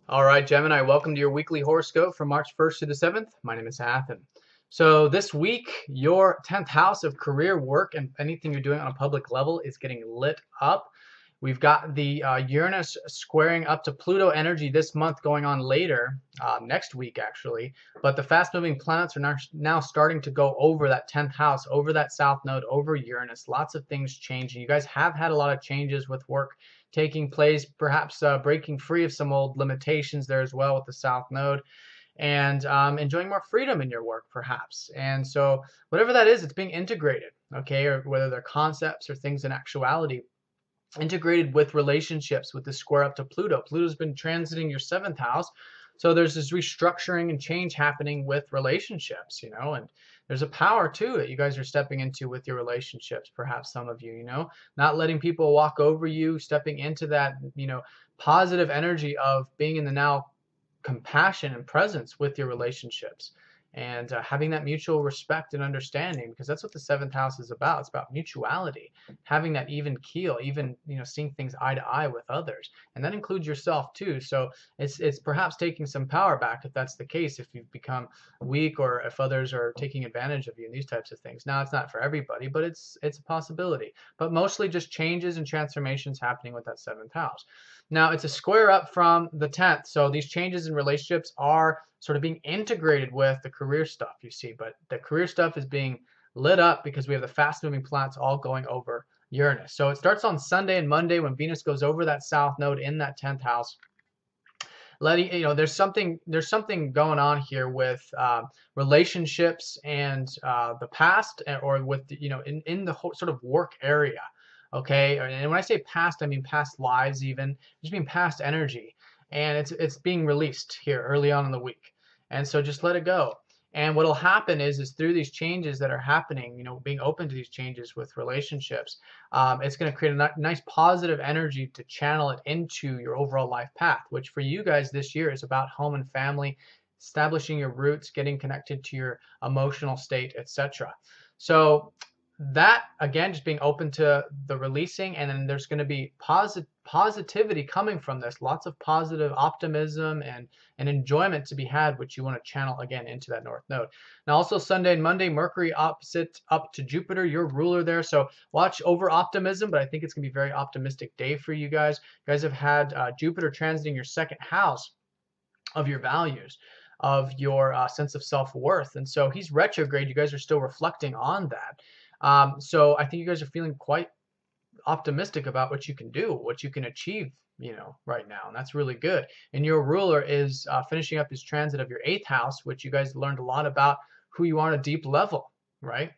All right, Gemini, welcome to your weekly horoscope from March 1st to the 7th. My name is Hathan. So this week, your 10th house of career, work, and anything you're doing on a public level is getting lit up. We've got the Uranus squaring up to Pluto energy this month going on later, next week actually. But the fast-moving planets are now starting to go over that 10th house, over that South Node, over Uranus. Lots of things changing. You guys have had a lot of changes with work taking place, perhaps breaking free of some old limitations there as well with the South Node, and enjoying more freedom in your work, perhaps. And so, whatever that is, it's being integrated, okay, or whether they're concepts or things in actuality, integrated with relationships with the square up to Pluto. Pluto's been transiting your 7th house. So there's this restructuring and change happening with relationships, and there's a power too that you guys are stepping into with your relationships, perhaps some of you, not letting people walk over you, stepping into that, positive energy of being in the now compassion and presence with your relationships and having that mutual respect and understanding, because that's what the 7th house is about. It's about mutuality, having that even keel, even seeing things eye to eye with others, and that includes yourself too. So it's perhaps taking some power back if that's the case, if you've become weak or if others are taking advantage of you and these types of things. Now, it's not for everybody, but it's a possibility. But mostly just changes and transformations happening with that 7th house. Now, it's a square up from the 10th, so these changes in relationships are sort of being integrated with the career stuff, you see. But the career stuff is being lit up because we have the fast-moving planets all going over Uranus. So it starts on Sunday and Monday when Venus goes over that South Node in that 10th house. Letting there's something going on here with relationships and the past, or with in the whole sort of work area. Okay, and when I say past, I mean past lives, even just being past energy, and it's being released here early on in the week, and so just let it go. And what'll happen is through these changes that are happening, being open to these changes with relationships, it's going to create a nice positive energy to channel it into your overall life path, which for you guys this year is about home and family, establishing your roots, getting connected to your emotional state, etc. So that, again, just being open to the releasing, and then there's going to be positivity coming from this, lots of positive optimism and enjoyment to be had, which you want to channel again into that North Node. Now, also Sunday and Monday, Mercury opposite up to Jupiter, your ruler there, so watch over optimism, but I think it's going to be a very optimistic day for you guys. You guys have had Jupiter transiting your 2nd house of your values, of your sense of self-worth, and so he's retrograde. You guys are still reflecting on that. So I think you guys are feeling quite optimistic about what you can do, what you can achieve, right now, and that's really good. And your ruler is finishing up his transit of your 8th house, which you guys learned a lot about who you are on a deep level, right?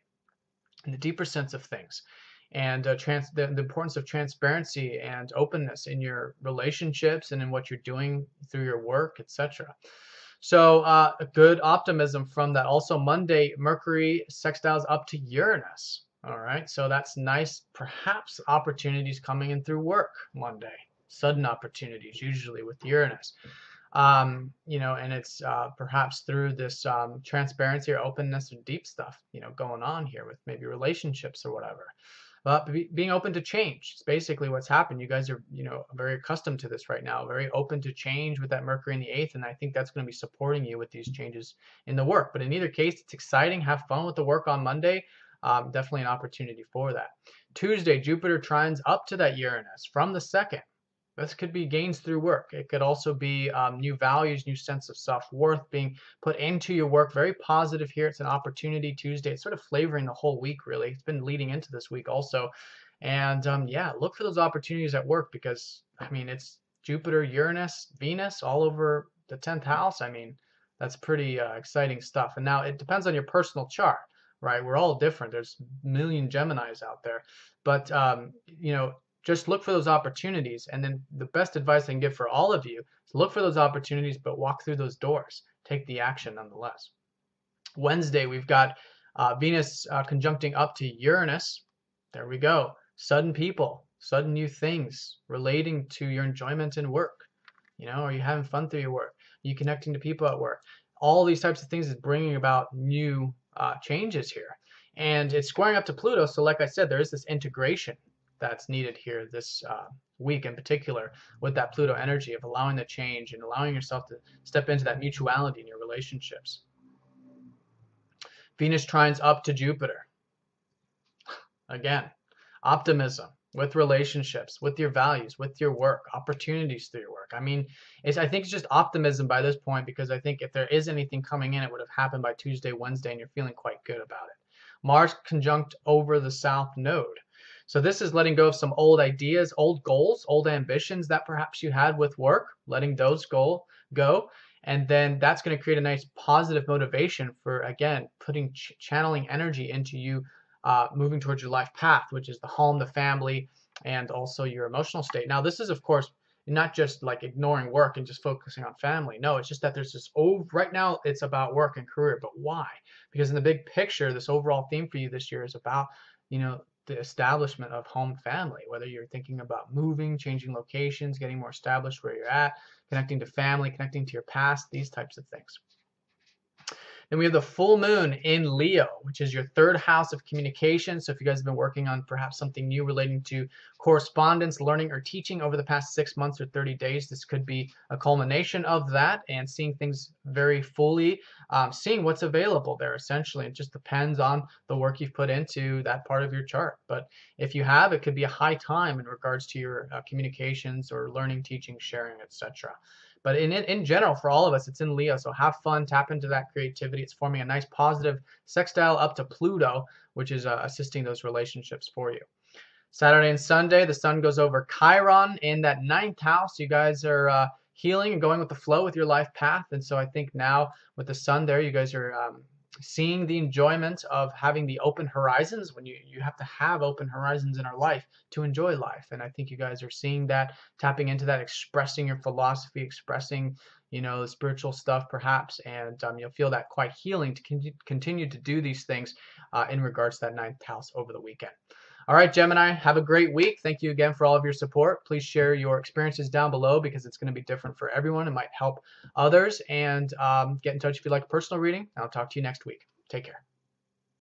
In the deeper sense of things, and the importance of transparency and openness in your relationships and in what you're doing through your work, etc. So a good optimism from that. Also Monday, Mercury sextiles up to Uranus. All right, so that's nice. Perhaps opportunities coming in through work Monday. Sudden opportunities, usually with Uranus. And it's perhaps through this transparency or openness or deep stuff, going on here with maybe relationships or whatever. But being open to change, it's basically what's happened. You guys are, very accustomed to this right now, very open to change with that Mercury in the 8th, and I think that's going to be supporting you with these changes in the work. But in either case, it's exciting. Have fun with the work on Monday. Definitely an opportunity for that. Tuesday, Jupiter trines up to that Uranus from the 2nd. This could be gains through work. It could also be new values, new sense of self-worth being put into your work. Very positive here. It's an opportunity Tuesday. It's sort of flavoring the whole week, really. It's been leading into this week also. And yeah, look for those opportunities at work because, it's Jupiter, Uranus, Venus all over the 10th house. That's pretty exciting stuff. And now it depends on your personal chart, right? We're all different. There's a million Geminis out there. But, just look for those opportunities. And then the best advice I can give for all of you is look for those opportunities, but walk through those doors. Take the action nonetheless. Wednesday, we've got Venus conjuncting up to Uranus. There we go. Sudden people, sudden new things relating to your enjoyment in work. Are you having fun through your work? Are you connecting to people at work? All these types of things is bringing about new changes here. And it's squaring up to Pluto. So like I said, there is this integration that's needed here, this week in particular with that Pluto energy of allowing the change and allowing yourself to step into that mutuality in your relationships. Venus trines up to Jupiter. Again, optimism with relationships, with your values, with your work, opportunities through your work. I mean, I think it's just optimism by this point, because I think if there is anything coming in, it would have happened by Tuesday, Wednesday, and you're feeling quite good about it. Mars conjunct over the South Node. So this is letting go of some old ideas, old goals, old ambitions that perhaps you had with work, letting those go. And then that's going to create a nice positive motivation for, again, channeling energy into you moving towards your life path, which is the home, the family, and also your emotional state. Now, this is, of course, not just like ignoring work and just focusing on family. No, it's just that there's this, right now it's about work and career. But why? Because in the big picture, this overall theme for you this year is about, the establishment of home family, whether you're thinking about moving, changing locations, getting more established where you're at, connecting to family, connecting to your past, these types of things. Then we have the full moon in Leo, which is your third house of communication. So if you guys have been working on perhaps something new relating to correspondence, learning, or teaching over the past 6 months or 30 days, this could be a culmination of that and seeing things very fully, seeing what's available there essentially. It just depends on the work you've put into that part of your chart. But if you have, it could be a high time in regards to your communications or learning, teaching, sharing, etc. But in general, for all of us, it's in Leo. So have fun, tap into that creativity. It's forming a nice positive sextile up to Pluto, which is assisting those relationships for you. Saturday and Sunday, the sun goes over Chiron in that 9th house. You guys are healing and going with the flow with your life path. And so I think now with the sun there, you guys are seeing the enjoyment of having the open horizons. When you have to have open horizons in our life to enjoy life, and I think you guys are seeing that, tapping into that, expressing your philosophy, expressing the spiritual stuff perhaps, and you'll feel that quite healing to continue to do these things in regards to that 9th house over the weekend. All right, Gemini, have a great week. Thank you again for all of your support. Please share your experiences down below because it's going to be different for everyone. It might help others. And get in touch if you'd like a personal reading. I'll talk to you next week. Take care.